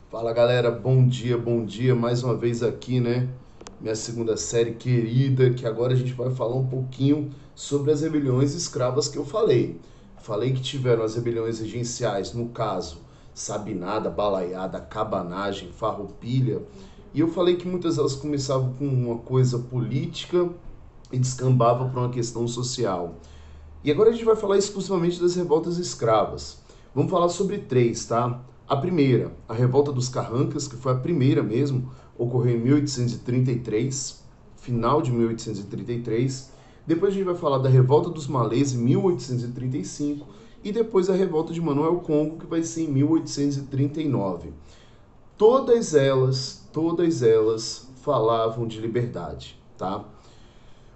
Fala galera, bom dia, mais uma vez aqui, né? Minha segunda série querida, que agora a gente vai falar um pouquinho sobre as rebeliões escravas que eu falei. Falei que tiveram as rebeliões regenciais, no caso, Sabinada, Balaiada, Cabanagem, Farroupilha, e eu falei que muitas delas começavam com uma coisa política e descambavam para uma questão social. E agora a gente vai falar exclusivamente das revoltas escravas. Vamos falar sobre três, tá? A primeira, a Revolta dos Carrancas, que foi a primeira mesmo, ocorreu em 1833, final de 1833. Depois a gente vai falar da Revolta dos Malês, em 1835. E depois a Revolta de Manuel Congo, que vai ser em 1839. Todas elas falavam de liberdade, tá?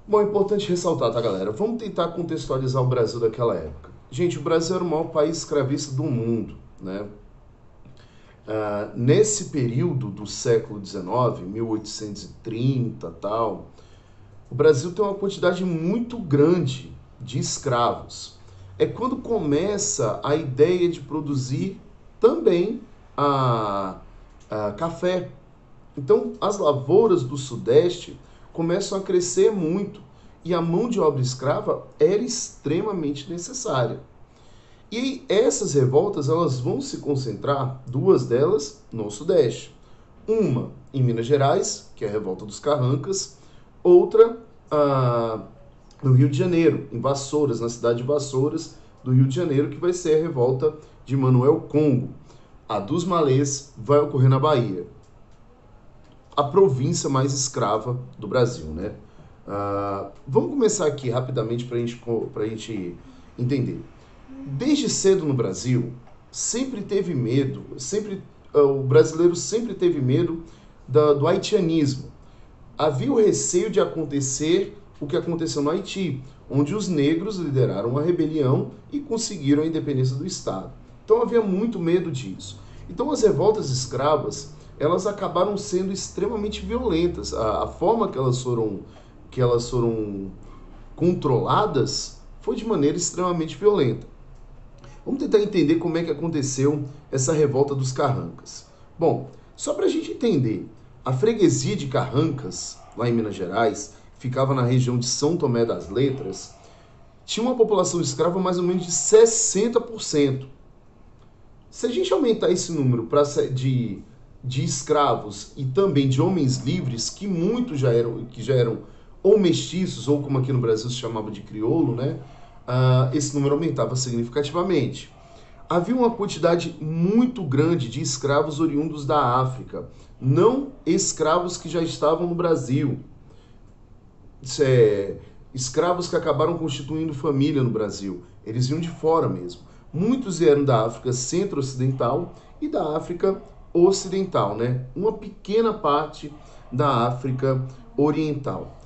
Bom, é importante ressaltar, tá, galera? Vamos tentar contextualizar o Brasil daquela época. Gente, o Brasil era o maior país escravista do mundo, né? Nesse período do século XIX, 1830 e tal, o Brasil tem uma quantidade muito grande de escravos. É quando começa a ideia de produzir também a café. Então, as lavouras do Sudeste começam a crescer muito e a mão de obra escrava era extremamente necessária. E essas revoltas elas vão se concentrar, duas delas, no Sudeste. Uma em Minas Gerais, que é a Revolta dos Carrancas, outra no Rio de Janeiro, em Vassouras, na cidade de Vassouras, do Rio de Janeiro, que vai ser a Revolta de Manuel Congo. A dos Malês vai ocorrer na Bahia, a província mais escrava do Brasil, né? Vamos começar aqui rapidamente para a gente entender. Desde cedo no Brasil, sempre teve medo, o brasileiro sempre teve medo do haitianismo. Havia o receio de acontecer o que aconteceu no Haiti, onde os negros lideraram uma rebelião e conseguiram a independência do Estado. Então havia muito medo disso. Então as revoltas escravas, elas acabaram sendo extremamente violentas. A forma que elas foram controladas foi de maneira extremamente violenta. Vamos tentar entender como é que aconteceu essa revolta dos Carrancas. Bom, só para a gente entender, a freguesia de Carrancas, lá em Minas Gerais, ficava na região de São Tomé das Letras, tinha uma população escrava mais ou menos de 60%. Se a gente aumentar esse número de escravos e também de homens livres, que muitos já eram ou mestiços, ou como aqui no Brasil se chamava de crioulo, né? Esse número aumentava significativamente. Havia uma quantidade muito grande de escravos oriundos da África, não escravos que já estavam no Brasil. Escravos que acabaram constituindo família no Brasil. Eles vinham de fora mesmo. Muitos vieram da África centro-ocidental e da África ocidental, né? Uma pequena parte da África oriental.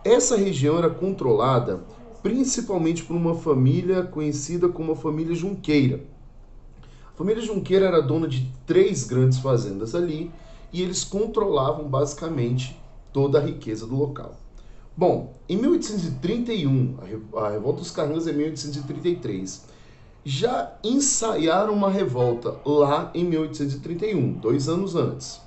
Essa região era controlada principalmente por uma família conhecida como a família Junqueira. A família Junqueira era dona de 3 grandes fazendas ali e eles controlavam basicamente toda a riqueza do local. Bom, em 1831, a Revolta dos Carrancas é 1833, já ensaiaram uma revolta lá em 1831, 2 anos antes.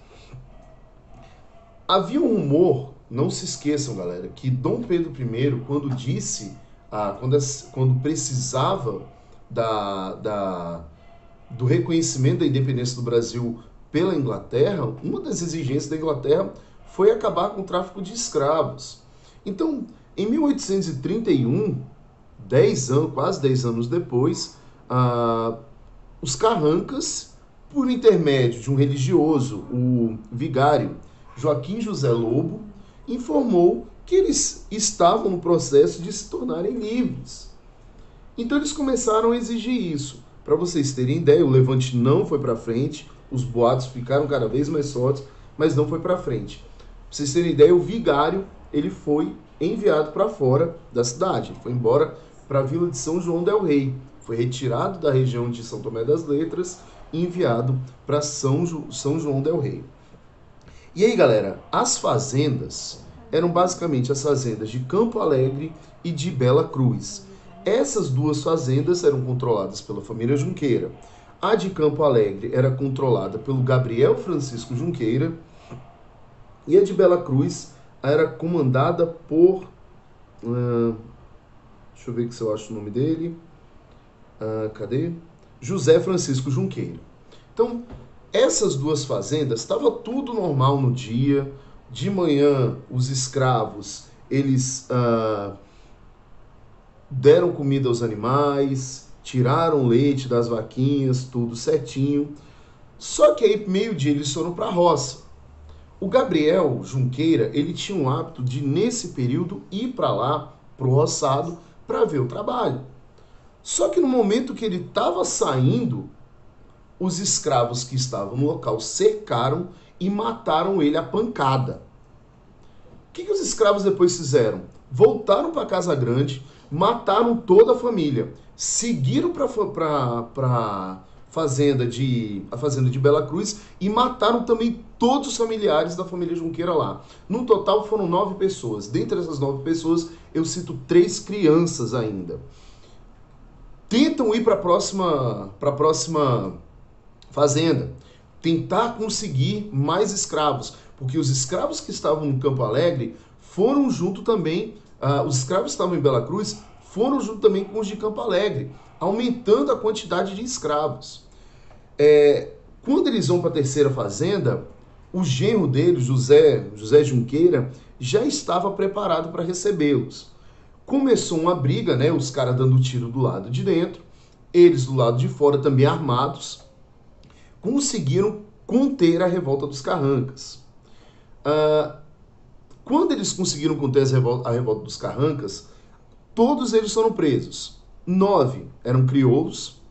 Havia um rumor, não se esqueçam, galera, que Dom Pedro I, quando disse, quando precisava do reconhecimento da independência do Brasil pela Inglaterra, uma das exigências da Inglaterra foi acabar com o tráfico de escravos. Então, em 1831, 10 anos, quase 10 anos depois, os Carrancas, por intermédio de um religioso, o vigário Joaquim José Lobo, informou que eles estavam no processo de se tornarem livres. Então eles começaram a exigir isso. Para vocês terem ideia, o levante não foi para frente, os boatos ficaram cada vez mais fortes, mas não foi para frente. Para vocês terem ideia, o vigário ele foi enviado para fora da cidade, ele foi embora para a vila de São João del Rei, foi retirado da região de São Tomé das Letras e enviado para São João del Rei. E aí, galera, as fazendas eram basicamente as fazendas de Campo Alegre e de Bela Cruz. Essas duas fazendas eram controladas pela família Junqueira. A de Campo Alegre era controlada pelo Gabriel Francisco Junqueira e a de Bela Cruz era comandada por... deixa eu ver se eu acho o nome dele. Cadê? José Francisco Junqueira. Então, essas duas fazendas, estava tudo normal no dia. De manhã, os escravos, eles deram comida aos animais, tiraram leite das vaquinhas, tudo certinho. Só que aí, meio-dia, eles foram para a roça. O Gabriel Junqueira, ele tinha um hábito de, nesse período, ir para lá, pro roçado, para ver o trabalho. Só que no momento que ele estava saindo, os escravos que estavam no local cercaram e mataram ele a pancada. O que os escravos depois fizeram? Voltaram para Casa Grande, mataram toda a família, seguiram para a fazenda de Bela Cruz e mataram também todos os familiares da família Junqueira lá. No total foram 9 pessoas. Dentre essas 9 pessoas, eu cito 3 crianças ainda. Tentam ir para a próxima fazenda, tentar conseguir mais escravos, porque os escravos que estavam no Campo Alegre foram junto também, os escravos que estavam em Bela Cruz foram junto também com os de Campo Alegre, aumentando a quantidade de escravos. Quando eles vão para a terceira fazenda, o genro deles, José Junqueira, já estava preparado para recebê-los. Começou uma briga, né? Os caras dando tiro do lado de dentro, eles do lado de fora também armados, conseguiram conter a revolta dos Carrancas. Quando eles conseguiram conter a revolta dos Carrancas, todos eles foram presos. 9 eram crioulos,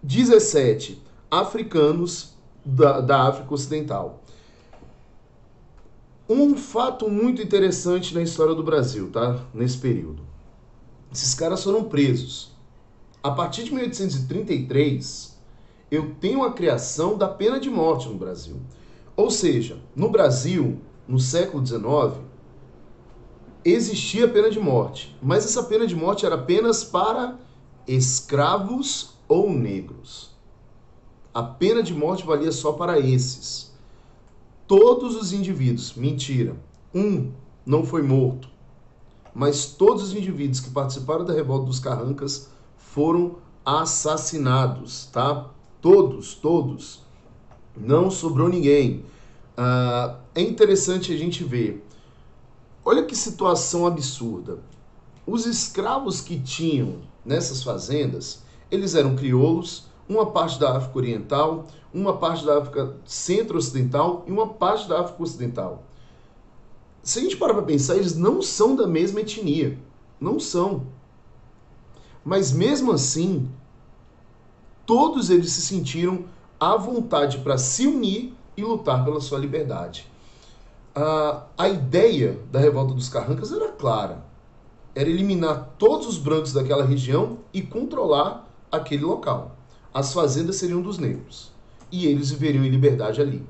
17 africanos da África Ocidental. Um fato muito interessante na história do Brasil, tá? Nesse período. Esses caras foram presos. A partir de 1833, eu tenho a criação da pena de morte no Brasil. Ou seja, no Brasil, no século XIX, existia a pena de morte. Mas essa pena de morte era apenas para escravos ou negros. A pena de morte valia só para esses. Todos os indivíduos, mentira, um não foi morto, mas todos os indivíduos que participaram da revolta dos Carrancas foram assassinados, tá? Todos. Não sobrou ninguém. É interessante a gente ver. Olha que situação absurda. Os escravos que tinham nessas fazendas, eles eram crioulos, uma parte da África Oriental, uma parte da África Centro-Ocidental e uma parte da África Ocidental. Se a gente parar para pensar, eles não são da mesma etnia. Não são. Mas mesmo assim, todos eles se sentiram à vontade para se unir e lutar pela sua liberdade. A ideia da revolta dos Carrancas era clara. Era eliminar todos os brancos daquela região e controlar aquele local. As fazendas seriam dos negros. E eles viveriam em liberdade ali.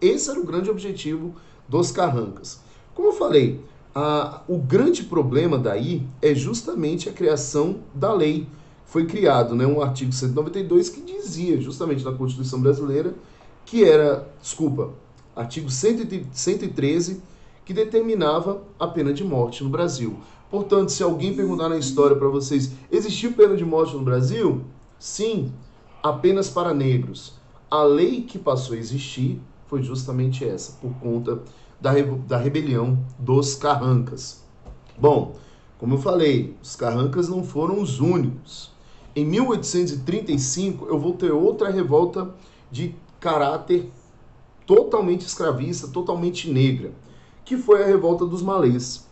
Esse era o grande objetivo dos Carrancas. Como eu falei, o grande problema daí é justamente a criação da lei. Foi criado, né, um artigo 192 que dizia, justamente na Constituição Brasileira, que era, artigo 113, que determinava a pena de morte no Brasil. Portanto, se alguém perguntar na história para vocês, existiu pena de morte no Brasil? Sim, apenas para negros. A lei que passou a existir foi justamente essa, por conta da rebelião dos Carrancas. Bom, como eu falei, os Carrancas não foram os únicos. Em 1835, eu vou ter outra revolta de caráter totalmente escravista, totalmente negra, que foi a revolta dos malês.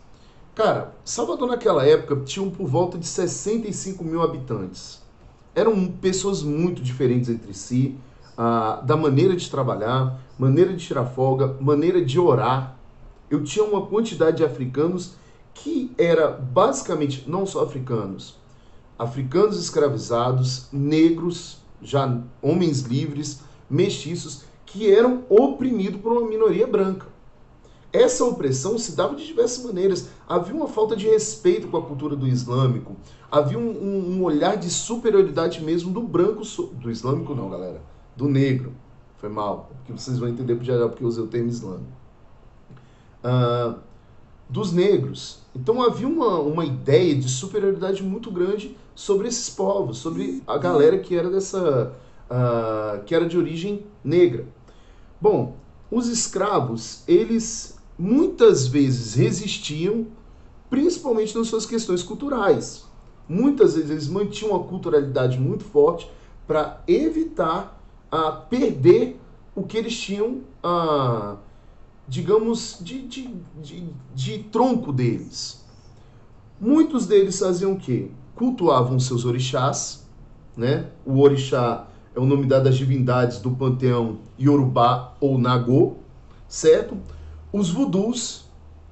Cara, Salvador naquela época tinha por volta de 65 mil habitantes. Eram pessoas muito diferentes entre si, da maneira de trabalhar, maneira de tirar folga, maneira de orar. Eu tinha uma quantidade de africanos que era basicamente, não só africanos escravizados, negros, já homens livres, mestiços, que eram oprimidos por uma minoria branca. essa opressão se dava de diversas maneiras. Havia uma falta de respeito com a cultura do islâmico, havia um olhar de superioridade mesmo do branco, do islâmico não, galera, do negro. Foi mal, porque vocês vão entender porque eu usei o termo islâmico. Dos negros. Então havia uma ideia de superioridade muito grande sobre esses povos, sobre a galera que era que era de origem negra. Bom, os escravos, eles muitas vezes resistiam, principalmente nas suas questões culturais. Muitas vezes eles mantinham uma culturalidade muito forte para evitar perder o que eles tinham, digamos, de tronco deles. Muitos deles faziam o quê? Cultuavam seus orixás, né? O orixá é o nome dado às divindades do panteão Yorubá ou Nagô, certo? Os vudus,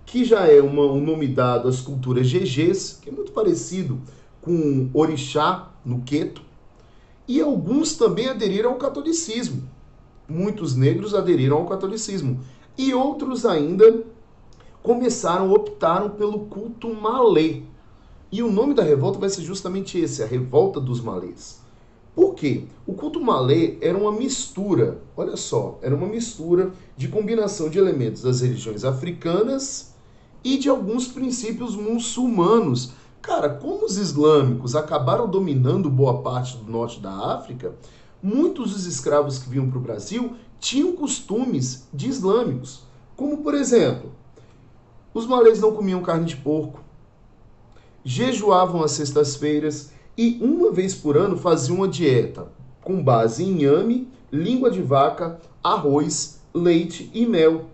que já é um nome dado às culturas Gegês, que é muito parecido com orixá no Queto, e alguns também aderiram ao catolicismo. Muitos negros aderiram ao catolicismo. E outros ainda optaram pelo culto malê. E o nome da revolta vai ser justamente esse, a Revolta dos Malês. Por quê? O culto malê era uma mistura, olha só, era uma mistura de combinação de elementos das religiões africanas e de alguns princípios muçulmanos. Cara, como os islâmicos acabaram dominando boa parte do norte da África, muitos dos escravos que vinham para o Brasil tinham costumes de islâmicos. Como, por exemplo, os malês não comiam carne de porco, jejuavam às sextas-feiras e uma vez por ano faziam uma dieta com base em inhame, língua de vaca, arroz, leite e mel.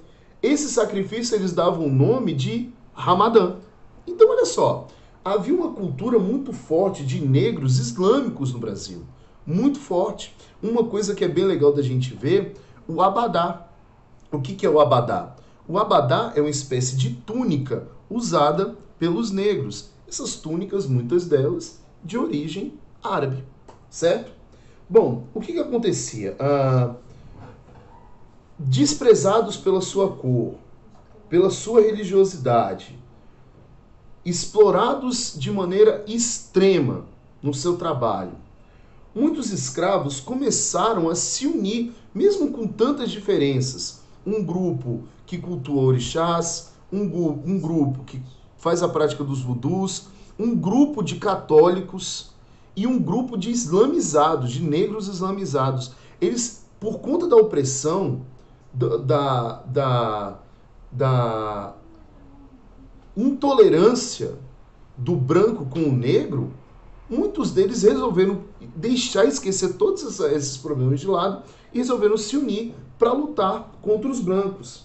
Esse sacrifício eles davam o nome de Ramadã. Então, olha só, havia uma cultura muito forte de negros islâmicos no Brasil. Muito forte. Uma coisa que é bem legal da gente ver, o abadá. O que é o abadá? O abadá é uma espécie de túnica usada pelos negros. Essas túnicas, muitas delas, de origem árabe, certo? Bom, o que acontecia? Desprezados pela sua cor, pela sua religiosidade, explorados de maneira extrema no seu trabalho, muitos escravos começaram a se unir, mesmo com tantas diferenças. Um grupo que cultua orixás, um grupo que faz a prática dos vudus, um grupo de católicos e um grupo de islamizados, de negros islamizados. Eles, por conta da opressão, da intolerância do branco com o negro, muitos deles resolveram esquecer todos esses problemas de lado e resolveram se unir para lutar contra os brancos.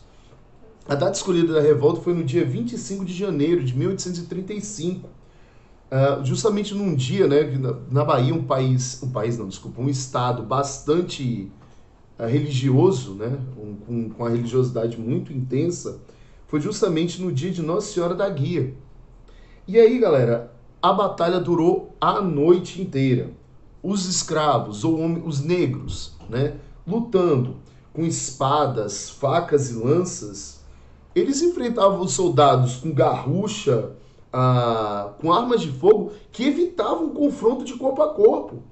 A data escolhida da revolta foi no dia 25 de janeiro de 1835, justamente num dia, né, na Bahia, um estado bastante religioso, né, com a religiosidade muito intensa, foi justamente no dia de Nossa Senhora da Guia. E aí, galera, a batalha durou a noite inteira. Os escravos, ou os negros, né, lutando com espadas, facas e lanças, eles enfrentavam os soldados com garrucha, com armas de fogo, que evitavam o confronto de corpo a corpo.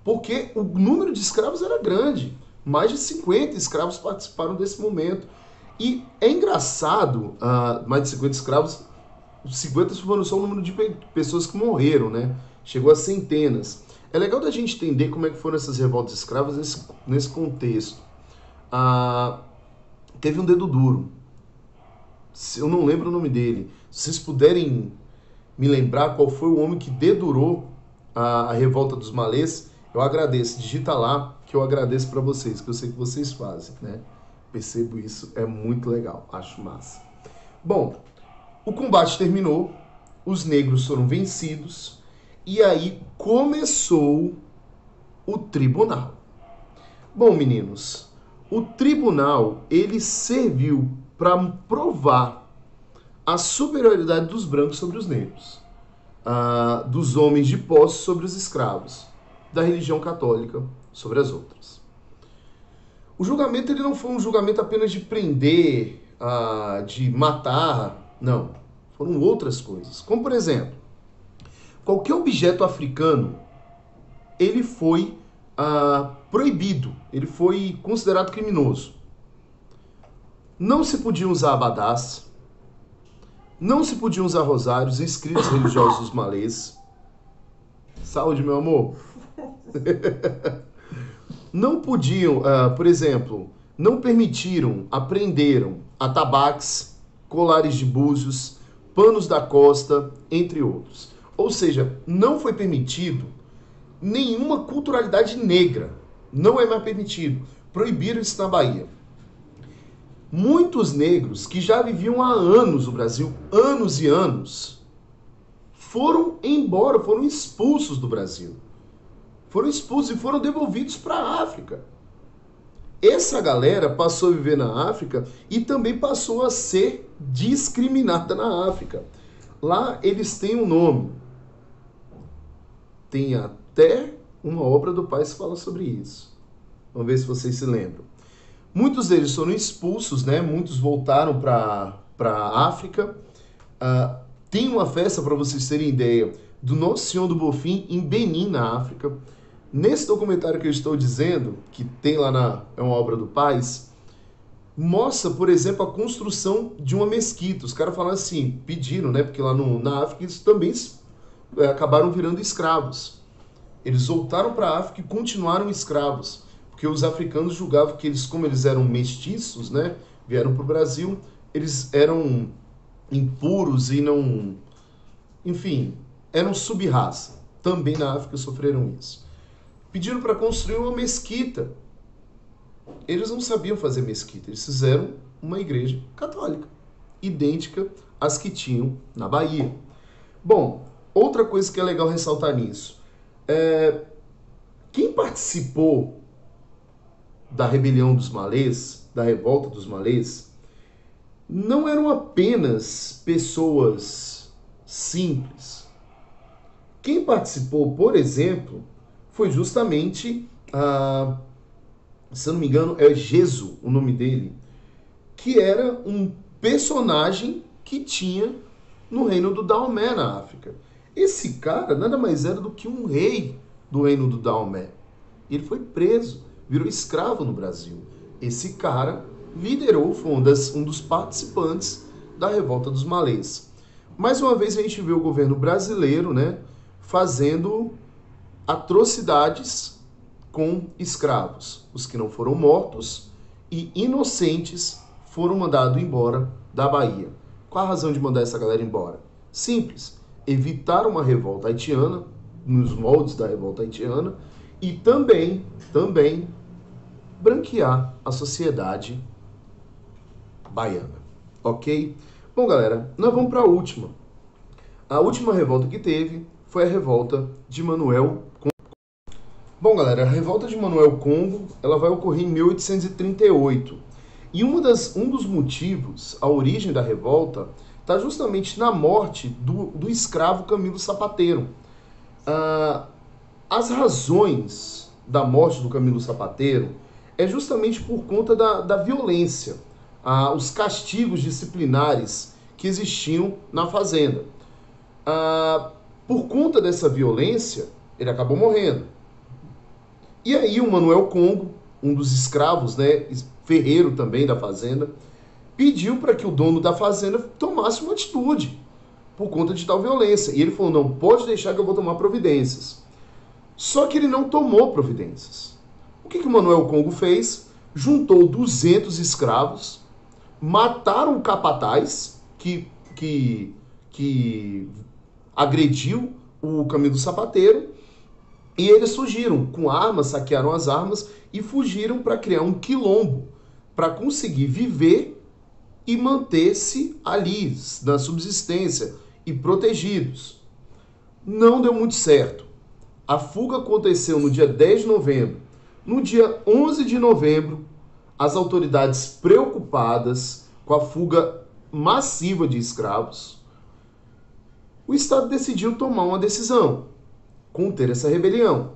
Porque o número de escravos era grande. Mais de 50 escravos participaram desse momento. E é engraçado, mais de 50 escravos, 50 foram só o número de pessoas que morreram, né? Chegou a centenas. É legal da gente entender como é que foram essas revoltas escravas nesse contexto. Teve um dedo duro. Eu não lembro o nome dele. Se vocês puderem me lembrar qual foi o homem que dedurou a revolta dos malês, eu agradeço. Digita lá que eu agradeço para vocês, que eu sei que vocês fazem, né? Percebo isso, é muito legal, acho massa. Bom, o combate terminou, os negros foram vencidos e aí começou o tribunal. Bom, meninos, o tribunal ele serviu para provar a superioridade dos brancos sobre os negros, dos homens de posse sobre os escravos, da religião católica sobre as outras. O julgamento ele não foi um julgamento apenas de prender de matar, não. Foram outras coisas. Como, por exemplo, qualquer objeto africano, ele foi proibido, ele foi considerado criminoso. Não se podiam usar abadás, não se podiam usar rosários, escritos religiosos dos malês. Saúde, meu amor. Não podiam, por exemplo, não permitiram, apreenderam atabaques, colares de búzios, panos da costa, entre outros. Ou seja, não foi permitido nenhuma culturalidade negra. Não é mais permitido. Proibiram isso na Bahia. Muitos negros que já viviam há anos no Brasil, anos e anos, foram embora, foram expulsos do Brasil. Foram expulsos e foram devolvidos para a África. Essa galera passou a viver na África e também passou a ser discriminada na África. Lá eles têm um nome. Tem até uma obra do Paes que fala sobre isso. Vamos ver se vocês se lembram. Muitos deles foram expulsos, né? Muitos voltaram para a África. Tem uma festa, para vocês terem ideia, do Nosso Senhor do Bonfim em Benin, na África. Nesse documentário que eu estou dizendo, que tem lá é uma obra do Paes, mostra, por exemplo, a construção de uma mesquita. Os caras falaram assim, pediram, né? Porque lá na África eles também acabaram virando escravos. Eles voltaram para a África e continuaram escravos. Porque os africanos julgavam que eles, como eles eram mestiços, né? Vieram para o Brasil, eles eram impuros e não... Enfim, eram sub-raça. Também na África sofreram isso. Pediram para construir uma mesquita. Eles não sabiam fazer mesquita. Eles fizeram uma igreja católica, idêntica às que tinham na Bahia. Bom, outra coisa que é legal ressaltar nisso. Quem participou da rebelião dos malês, da revolta dos malês, não eram apenas pessoas simples. Quem participou, por exemplo, foi justamente, se eu não me engano, é Gesu o nome dele, que era um personagem que tinha no reino do Daomé na África. Esse cara nada mais era do que um rei do reino do Daomé. Ele foi preso, virou escravo no Brasil. Esse cara liderou, foi um dos participantes da revolta dos malês. Mais uma vez a gente vê o governo brasileiro, né, fazendo atrocidades com escravos. Os que não foram mortos e inocentes foram mandados embora da Bahia. Qual a razão de mandar essa galera embora? Simples. Evitar uma revolta haitiana, nos moldes da revolta haitiana, e também branquear a sociedade baiana. Ok? Bom, galera, nós vamos para a última. A última revolta que teve foi a revolta de Manuel Congo. Bom, galera, a revolta de Manuel Congo, ela vai ocorrer em 1838. E um dos motivos, a origem da revolta, está justamente na morte do escravo Camilo Sapateiro. As razões da morte do Camilo Sapateiro é justamente por conta da violência, os castigos disciplinares que existiam na fazenda. Por conta dessa violência, ele acabou morrendo. E aí o Manuel Congo, um dos escravos, né, ferreiro também da fazenda, pediu para que o dono da fazenda tomasse uma atitude por conta de tal violência. E ele falou, não, pode deixar que eu vou tomar providências. Só que ele não tomou providências. O que o Manuel Congo fez? Juntou 200 escravos, mataram o capataz que agrediu o Camilo Sapateiro, e eles fugiram com armas, saquearam as armas e fugiram para criar um quilombo, para conseguir viver e manter-se ali, na subsistência e protegidos. Não deu muito certo. A fuga aconteceu no dia 10 de novembro. No dia 11 de novembro, as autoridades preocupadas com a fuga massiva de escravos, o Estado decidiu tomar uma decisão, conter essa rebelião.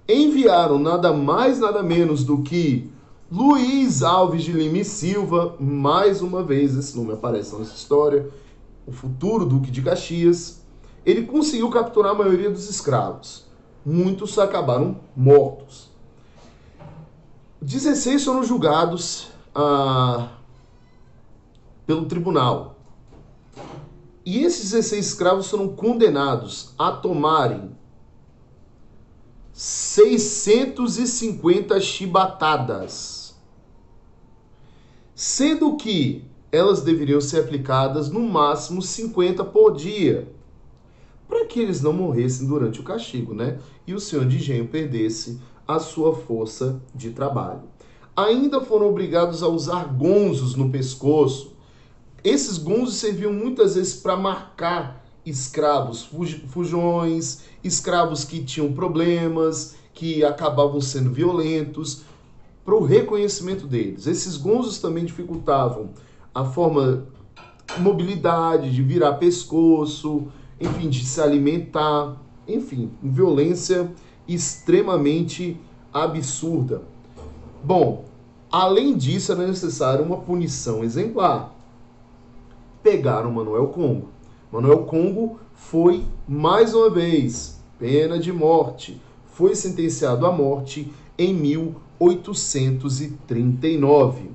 Enviaram nada mais, nada menos do que Luiz Alves de Lima e Silva, mais uma vez esse nome aparece nessa história, o futuro Duque de Caxias, ele conseguiu capturar a maioria dos escravos. Muitos acabaram mortos. 16 foram julgados pelo tribunal. E esses 16 escravos foram condenados a tomarem 650 chibatadas, sendo que elas deveriam ser aplicadas no máximo 50 por dia, para que eles não morressem durante o castigo, né? E o senhor de engenho perdesse a sua força de trabalho. Ainda foram obrigados a usar gonzos no pescoço. Esses gonzos serviam muitas vezes para marcar escravos fujões, escravos que tinham problemas, que acabavam sendo violentos, para o reconhecimento deles. Esses gonzos também dificultavam a forma, mobilidade, de virar pescoço, enfim, de se alimentar, enfim, violência extremamente absurda. Bom, além disso, era necessário uma punição exemplar. Pegaram Manuel Congo. Manuel Congo foi, mais uma vez, pena de morte. Foi sentenciado à morte em 1839.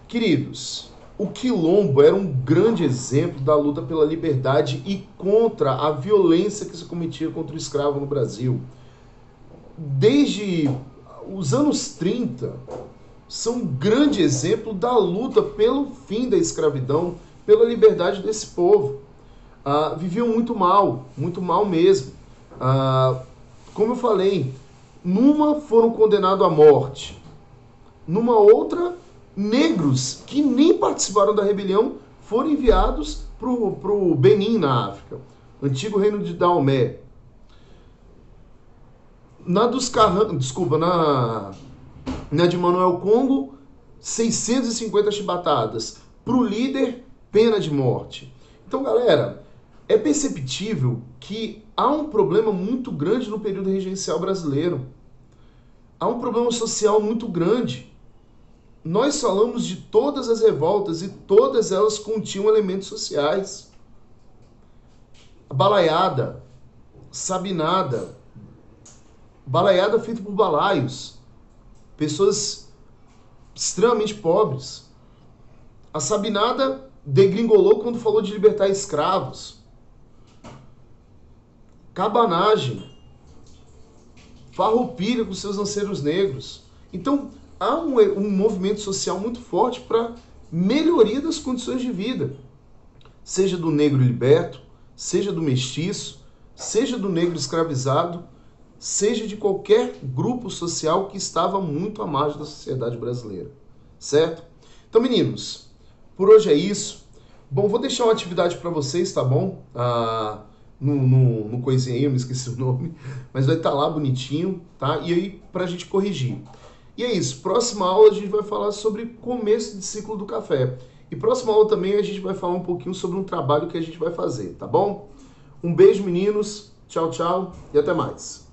Queridos, o Quilombo era um grande exemplo da luta pela liberdade e contra a violência que se cometia contra o escravo no Brasil. Desde os anos 30, são um grande exemplo da luta pelo fim da escravidão, pela liberdade desse povo. Viviam muito mal mesmo. Como eu falei, numa foram condenados à morte, numa outra, negros que nem participaram da rebelião foram enviados para o Benin, na África, antigo reino de Daomé. Na de Manuel Congo, 650 chibatadas. Para o líder, pena de morte. Então, galera, é perceptível que há um problema muito grande no período regencial brasileiro. Há um problema social muito grande. Nós falamos de todas as revoltas e todas elas continham elementos sociais. Balaiada, sabinada, balaiada feita por balaios, pessoas extremamente pobres. A sabinada degringolou quando falou de libertar escravos. Cabanagem, farroupilha com seus lanceiros negros. Então, há um movimento social muito forte para melhoria das condições de vida, seja do negro liberto, seja do mestiço, seja do negro escravizado, seja de qualquer grupo social que estava muito à margem da sociedade brasileira, certo? Então, meninos, por hoje é isso. Bom, vou deixar uma atividade para vocês, tá bom? No coisinha aí, eu me esqueci o nome, mas vai estar lá bonitinho, tá? E aí, pra gente corrigir. E é isso, próxima aula a gente vai falar sobre começo de ciclo do café. E próxima aula também a gente vai falar um pouquinho sobre um trabalho que a gente vai fazer, tá bom? Um beijo, meninos, tchau, tchau e até mais.